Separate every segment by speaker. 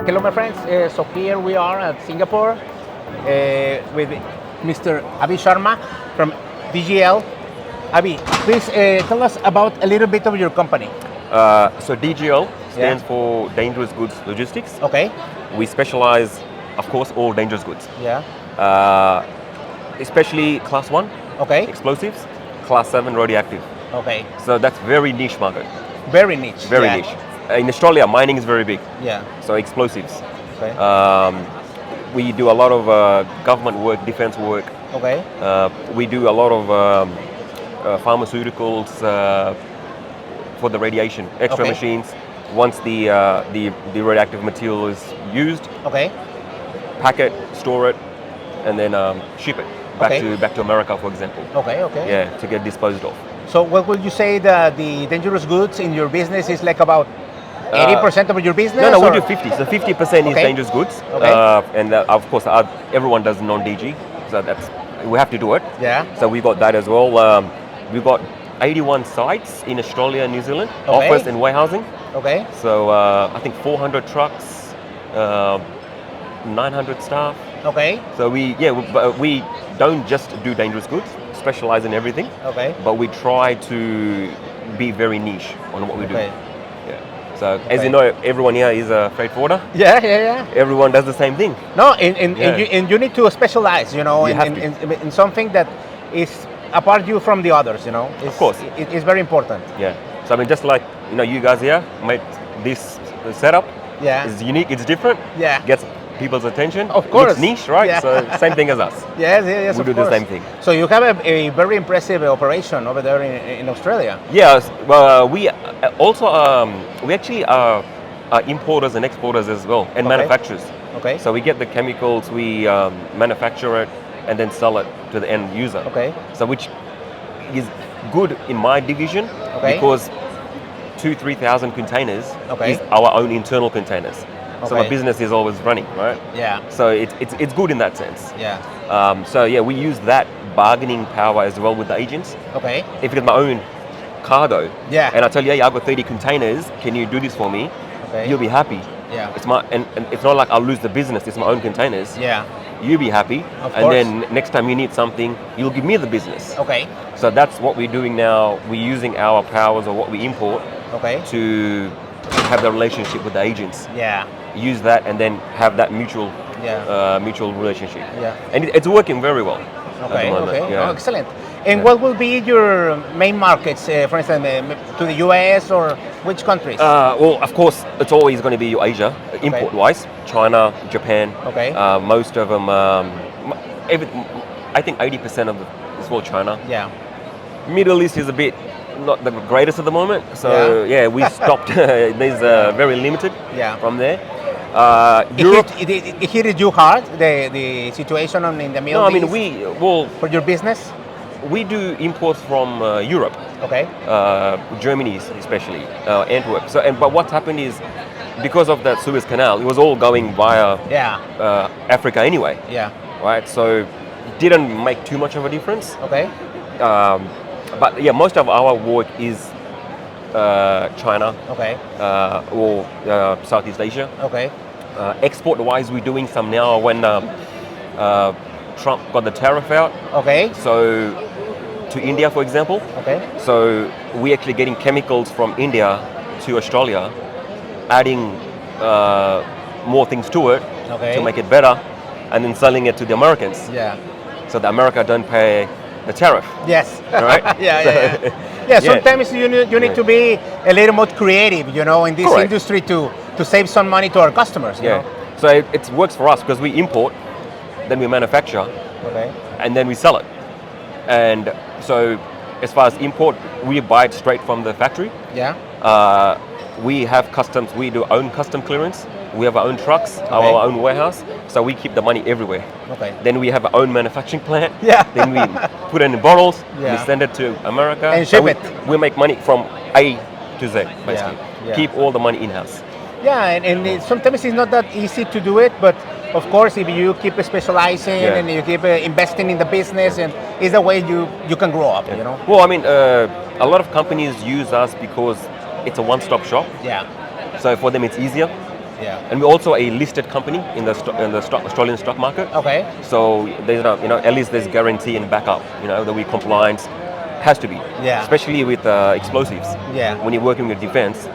Speaker 1: Hello, my friends. So here we are at Singapore with Mr. Avi Sharma from DGL. Avi, please tell us about a little bit of your company.
Speaker 2: So DGL stands for Dangerous Goods Logistics.
Speaker 1: Okay.
Speaker 2: We specialize, of course, all dangerous goods.
Speaker 1: Yeah.
Speaker 2: Especially class 1 explosives, class 7 radioactive.
Speaker 1: Okay.
Speaker 2: So that's very niche market.
Speaker 1: Very niche.
Speaker 2: Very niche. In Australia, mining is very big.
Speaker 1: Yeah.
Speaker 2: So explosives.
Speaker 1: Okay.
Speaker 2: We do a lot of government work, defense work.
Speaker 1: Okay.
Speaker 2: We do a lot of pharmaceuticals for the radiation, extra machines. Once the radioactive material is used, pack it, store it, and then ship it back to America, for example. Yeah, to get disposed of.
Speaker 1: So what would you say that the dangerous goods in your business is like about 80% of your business?
Speaker 2: No, we do 50. So 50% is dangerous goods. And of course, everyone does non-DG. So we have to do it.
Speaker 1: Yeah.
Speaker 2: So we got that as well. We've got 81 sites in Australia and New Zealand, office and warehousing.
Speaker 1: Okay.
Speaker 2: So I think 400 trucks, 900 staff.
Speaker 1: Okay.
Speaker 2: So we don't just do dangerous goods, specialize in everything.
Speaker 1: Okay.
Speaker 2: But we try to be very niche on what we do. So as you know, everyone here is a freight forwarder.
Speaker 1: Yeah.
Speaker 2: Everyone does the same thing.
Speaker 1: No, and you need to specialize, in something that is apart you from the others,
Speaker 2: Of course.
Speaker 1: It's very important.
Speaker 2: Yeah. So I mean, just like, you guys here made this setup.
Speaker 1: Yeah.
Speaker 2: It's unique, it's different.
Speaker 1: Yeah.
Speaker 2: Gets people's attention.
Speaker 1: Of course.
Speaker 2: It's niche, right?
Speaker 1: Yeah.
Speaker 2: So same thing as us.
Speaker 1: Yes,
Speaker 2: we do the same thing.
Speaker 1: So you have a very impressive operation over there in Australia.
Speaker 2: Yes. Well, we also we actually are importers and exporters as well, and manufacturers.
Speaker 1: Okay.
Speaker 2: So we get the chemicals, we manufacture it, and then sell it to the end user.
Speaker 1: Okay.
Speaker 2: So which is good in my division because 2,000-3,000 containers is our own internal containers. So my business is always running, right?
Speaker 1: Yeah.
Speaker 2: So it's good in that sense.
Speaker 1: Yeah.
Speaker 2: So we use that bargaining power as well with the agents.
Speaker 1: Okay.
Speaker 2: If it's my own cargo,
Speaker 1: yeah,
Speaker 2: and I tell you, I've got 30 containers, can you do this for me? You'll be happy.
Speaker 1: Yeah.
Speaker 2: It's and it's not like I'll lose the business. It's my own containers.
Speaker 1: Yeah.
Speaker 2: You'll be happy,
Speaker 1: of
Speaker 2: and
Speaker 1: course.
Speaker 2: then next time you need something, you'll give me the business.
Speaker 1: Okay.
Speaker 2: So that's what we're doing now. We're using our powers or what we import to have the relationship with the agents.
Speaker 1: Yeah.
Speaker 2: Use that and then have that mutual relationship.
Speaker 1: Yeah.
Speaker 2: And it's working very well.
Speaker 1: Okay.
Speaker 2: Yeah.
Speaker 1: Oh, excellent. And what will be your main markets, for instance, to the US or which countries?
Speaker 2: Well, of course, it's always going to be Asia, import-wise. China, Japan. Most of them, I think 80% of it is for China.
Speaker 1: Yeah.
Speaker 2: Middle East is a bit not the greatest at the moment. So we stopped. There's very limited from there. Europe.
Speaker 1: It hit you hard, the situation in the Middle East?
Speaker 2: No, I mean,
Speaker 1: for your business?
Speaker 2: We do imports from Europe.
Speaker 1: Okay.
Speaker 2: Germany especially, Antwerp. So, but what happened is, because of that Suez Canal, it was all going via Africa anyway.
Speaker 1: Yeah.
Speaker 2: Right. So, it didn't make too much of a difference.
Speaker 1: Okay.
Speaker 2: But yeah, most of our work is China.
Speaker 1: Okay.
Speaker 2: Or Southeast Asia.
Speaker 1: Okay.
Speaker 2: Export-wise, we're doing some now when Trump got the tariff out.
Speaker 1: Okay.
Speaker 2: So to India, for example.
Speaker 1: Okay.
Speaker 2: So we're actually getting chemicals from India to Australia, adding more things to it to make it better, and then selling it to the Americans.
Speaker 1: Yeah.
Speaker 2: So the America don't pay the tariff.
Speaker 1: Yes.
Speaker 2: Right?
Speaker 1: Yeah. Sometimes you need to be a little more creative, in this industry to save some money to our customers. You know?
Speaker 2: So it works for us because we import, then we manufacture, and then we sell it. And so as far as import, we buy it straight from the factory.
Speaker 1: Yeah.
Speaker 2: We have customs, we do own custom clearance. We have our own trucks, our own warehouse. So we keep the money everywhere. Then we have our own manufacturing plant.
Speaker 1: Yeah.
Speaker 2: Then we put it in bottles, we send it to America.
Speaker 1: And ship it.
Speaker 2: We make money from A to Z, basically.
Speaker 1: Yeah.
Speaker 2: Keep all the money in-house.
Speaker 1: Yeah, and sometimes it's not that easy to do it, but of course, if you keep specializing and you keep investing in the business, and it's the way you can grow up,
Speaker 2: Well, I mean, a lot of companies use us because it's a one-stop shop.
Speaker 1: Yeah.
Speaker 2: So for them, it's easier.
Speaker 1: Yeah.
Speaker 2: And we're also a listed company in the Australian stock market.
Speaker 1: Okay.
Speaker 2: So there's at least there's guarantee and backup. That we compliance has to be.
Speaker 1: Yeah.
Speaker 2: Especially with explosives.
Speaker 1: Yeah.
Speaker 2: When you're working with defense,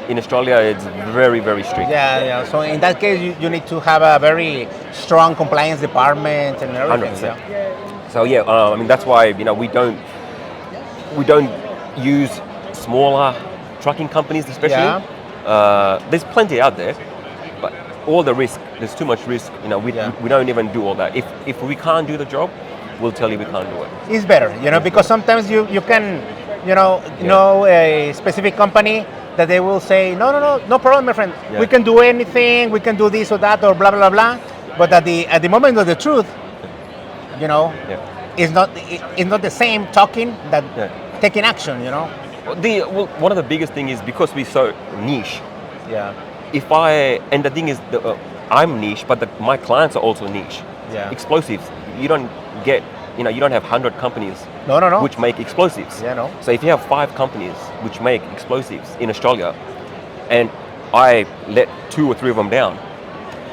Speaker 2: in Australia it's very, very strict.
Speaker 1: Yeah. So in that case, you need to have a very strong compliance department and everything.
Speaker 2: 100%.
Speaker 1: Yeah.
Speaker 2: So that's why we don't use smaller trucking companies, especially.
Speaker 1: Yeah.
Speaker 2: There's plenty out there, but all the risk, there's too much risk. We don't even do all that. If we can't do the job, we'll tell you we can't do it.
Speaker 1: It's better, because sometimes you can, know a specific company that they will say, no problem, my friend.
Speaker 2: Yeah.
Speaker 1: We can do anything. We can do this or that or blah blah blah. But at the moment of the truth, it's not the same talking that taking action.
Speaker 2: One of the biggest thing is because we're so niche.
Speaker 1: Yeah.
Speaker 2: And the thing is, I'm niche, but my clients are also niche.
Speaker 1: Yeah.
Speaker 2: Explosives, you don't have 100 companies
Speaker 1: No.
Speaker 2: which make explosives.
Speaker 1: Yeah, no.
Speaker 2: So if you have 5 companies which make explosives in Australia, and I let 2 or 3 of them down,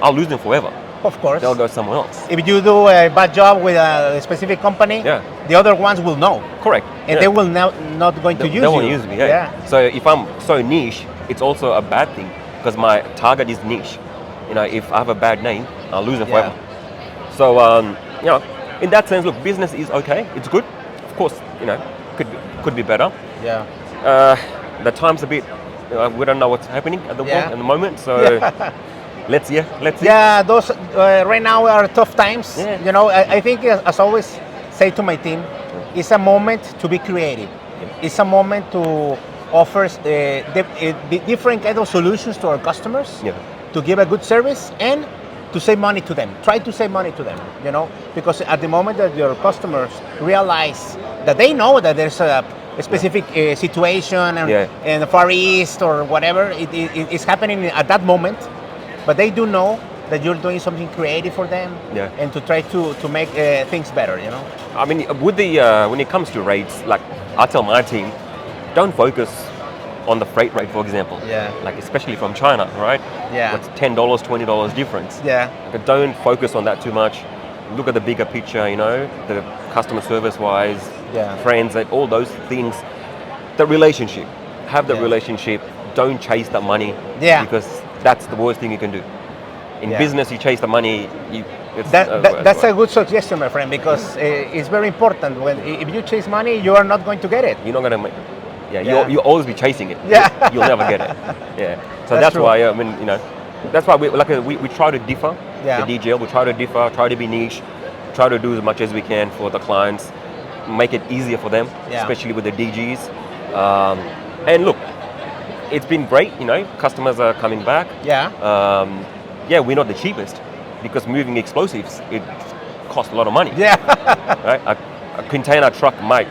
Speaker 2: I'll lose them forever.
Speaker 1: Of course.
Speaker 2: They'll go somewhere else.
Speaker 1: If you do a bad job with a specific company, the other ones will know.
Speaker 2: Correct.
Speaker 1: And they will not going to use you.
Speaker 2: They won't use me, So if I'm so niche, it's also a bad thing because my target is niche. If I have a bad name, I'll lose it forever. So, in that sense, look, business is okay. It's good. Of course, could be better.
Speaker 1: Yeah.
Speaker 2: The time's a bit, we don't know what's happening at the moment. So let's see.
Speaker 1: Yeah, those right now are tough times.
Speaker 2: Yeah.
Speaker 1: I think as always say to my team, it's a moment to be creative. Yeah. It's a moment to offer different kind of solutions to our customers, to give a good service and to save money to them. Try to save money to them, because at the moment that your customers realize that they know that there's a specific situation in the Far East or whatever, it's happening at that moment, but they do know that you're doing something creative for them and to try to make things better,
Speaker 2: I mean, with when it comes to rates, like I tell my team, don't focus on the freight rate, for example.
Speaker 1: Yeah.
Speaker 2: Like especially from China, right?
Speaker 1: Yeah.
Speaker 2: What's $10, $20 difference?
Speaker 1: Yeah.
Speaker 2: But don't focus on that too much. Look at the bigger picture, the customer service wise, friends, all those things. The relationship. Have the relationship. Don't chase the money.
Speaker 1: Yeah.
Speaker 2: Because that's the worst thing you can do. In business, you chase the money.
Speaker 1: That's a good suggestion, my friend, because it's very important. If you chase money, you are not going to get it.
Speaker 2: You're not going to make. You'll always be chasing it.
Speaker 1: Yeah.
Speaker 2: You'll never get it. Yeah. So that's why that's why we try to differ.
Speaker 1: Yeah.
Speaker 2: The DGL, we try to differ, try to be niche, try to do as much as we can for the clients, make it easier for them, especially with the DGs. And look, it's been great. Customers are coming back.
Speaker 1: Yeah.
Speaker 2: We're not the cheapest because moving explosives it costs a lot of money.
Speaker 1: Yeah.
Speaker 2: Right. A container truck might.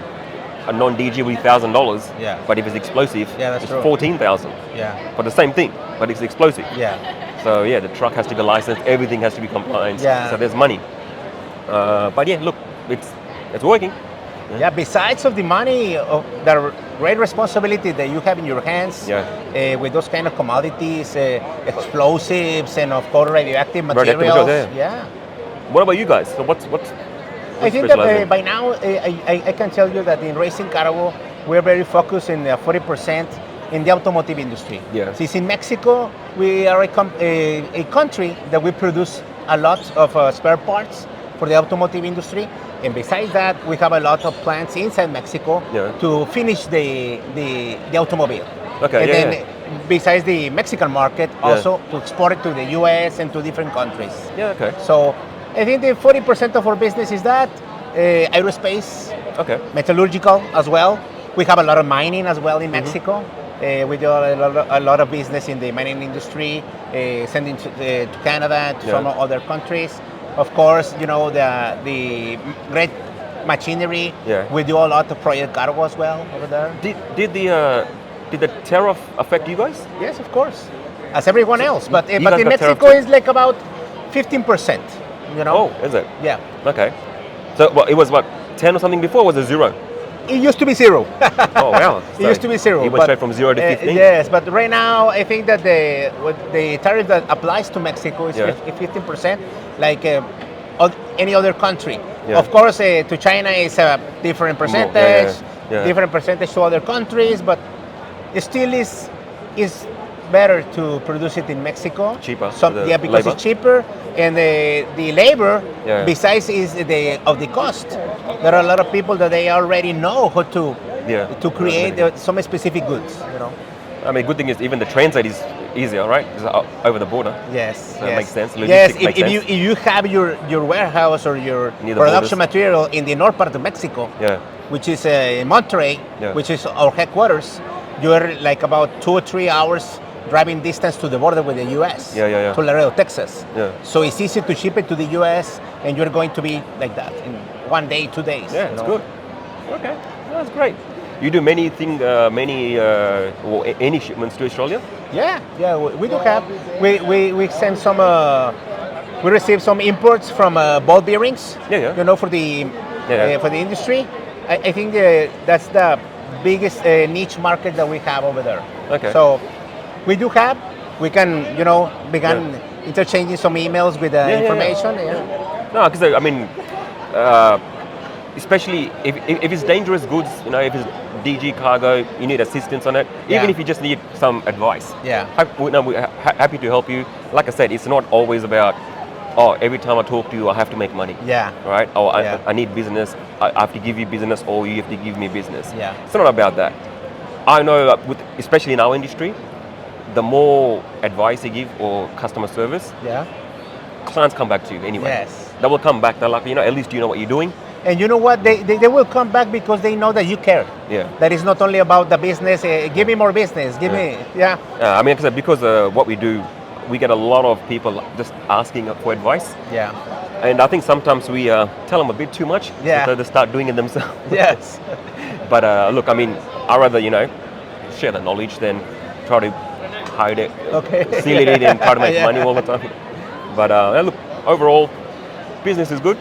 Speaker 2: A non-DG will be $1,000, but if it's explosive, it's $14,000.
Speaker 1: Yeah.
Speaker 2: For the same thing, but it's explosive.
Speaker 1: Yeah.
Speaker 2: So the truck has to be licensed, everything has to be compliant.
Speaker 1: Yeah.
Speaker 2: So there's money. But look, it's working.
Speaker 1: Yeah. Besides of the money, of the great responsibility that you have in your hands, with those kind of commodities, explosives, and of course radioactive materials.
Speaker 2: What about you guys? So what's
Speaker 1: I think that by now, I can tell you that in Racing Cargo, we're very focused in 40% in the automotive industry.
Speaker 2: Yeah.
Speaker 1: Since in Mexico, we are a country that we produce a lot of spare parts for the automotive industry. And besides that, we have a lot of plants inside Mexico to finish the automobile.
Speaker 2: Okay,
Speaker 1: and then besides the Mexican market, also to export it to the US and to different countries.
Speaker 2: Yeah, okay.
Speaker 1: So I think the 40% of our business is that, aerospace, metallurgical as well. We have a lot of mining as well in Mexico. We do a lot of business in the mining industry, sending to Canada, to some other countries. Of course, the great machinery.
Speaker 2: Yeah.
Speaker 1: We do a lot of project cargo as well over there.
Speaker 2: Did the tariff affect you guys?
Speaker 1: Yes, of course, as everyone else. But in
Speaker 2: got
Speaker 1: Mexico, it's like about 15%.
Speaker 2: Oh, is it?
Speaker 1: Yeah.
Speaker 2: Okay. So it was 10 or something before, or was it 0?
Speaker 1: It used to be zero.
Speaker 2: Oh wow!
Speaker 1: It used to be zero.
Speaker 2: It went straight from 0 to 15.
Speaker 1: Yes, but right now I think that the tariff that applies to Mexico is 15%, like any other country.
Speaker 2: Yeah.
Speaker 1: Of course, to China is a different percentage, different percentage to other countries, but it still is better to produce it in Mexico.
Speaker 2: Cheaper.
Speaker 1: Because
Speaker 2: labor.
Speaker 1: it's cheaper, and the labor, besides is the cost. There are a lot of people that they already know how to create some specific goods. You know.
Speaker 2: I mean, good thing is even the transit is easier, right? It's over the border.
Speaker 1: Yes,
Speaker 2: so that makes sense.
Speaker 1: Yes,
Speaker 2: makes sense.
Speaker 1: if you have your warehouse or your production material in the north part of Mexico, which is in Monterrey, which is our headquarters, you're like about 2 or 3 hours driving distance to the border with the U.S. To Laredo, Texas. So it's easy to ship it to the U.S. and you're going to be like that in 1 day, 2 days.
Speaker 2: Yeah, that's good. Okay, that's great. You do any shipments to Australia?
Speaker 1: Yeah, we do have. We send some. We receive some imports from ball bearings. You know, for the industry. I think that's the biggest niche market that we have over there.
Speaker 2: Okay.
Speaker 1: So we do have. We can begin interchanging some emails with information.
Speaker 2: No, because I mean. Especially if it's dangerous goods, if it's DG cargo, you need assistance on it. Even if you just need some advice. We're happy to help you. Like I said, it's not always about, every time I talk to you, I have to make money. Right? Or I need business. I have to give you business, or you have to give me business. It's not about that. I know, especially in our industry, the more advice you give or customer service, clients come back to you anyway. They will come back. They're like, at least you know what you're doing.
Speaker 1: And you know what? They will come back because they know that you care. That is not only about the business. Give me more business. Give me.
Speaker 2: I mean, because what we do, we get a lot of people just asking for advice. And I think sometimes we tell them a bit too much. So they start doing it themselves. But look, I mean, I rather share the knowledge than try to hide it, steal it and try to make money all the time. But look, overall, business is good.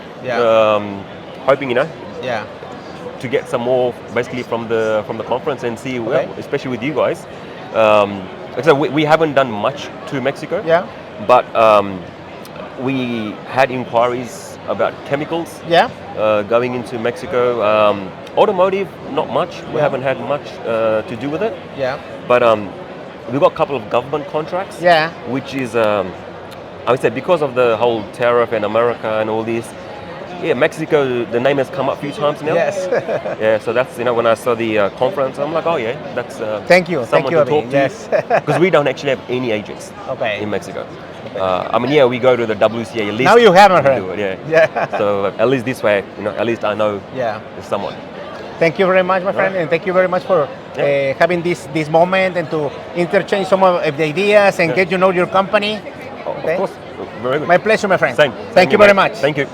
Speaker 2: Hoping to get some more basically from the conference and see especially with you guys. Like I said, we haven't done much to Mexico. But we had inquiries about chemicals. Going into Mexico. Automotive, not much. We haven't had much to do with it. But we got a couple of government contracts. Which is I would say because of the whole tariff in America and all this. Mexico, the name has come up a few times now. So that's, when I saw the conference, I'm like, that's
Speaker 1: thank you,
Speaker 2: someone to talk to. Because we don't actually have any agents in Mexico. I mean, we go to the WCA list.
Speaker 1: Now you have her.
Speaker 2: Do it, So at least this way, at least I know there's someone.
Speaker 1: Thank you very much, my friend, and thank you very much for having this moment and to interchange some of the ideas and get to know your company.
Speaker 2: Of course, very good.
Speaker 1: My pleasure, my friend.
Speaker 2: Same.
Speaker 1: Thank you very much.
Speaker 2: Thank you.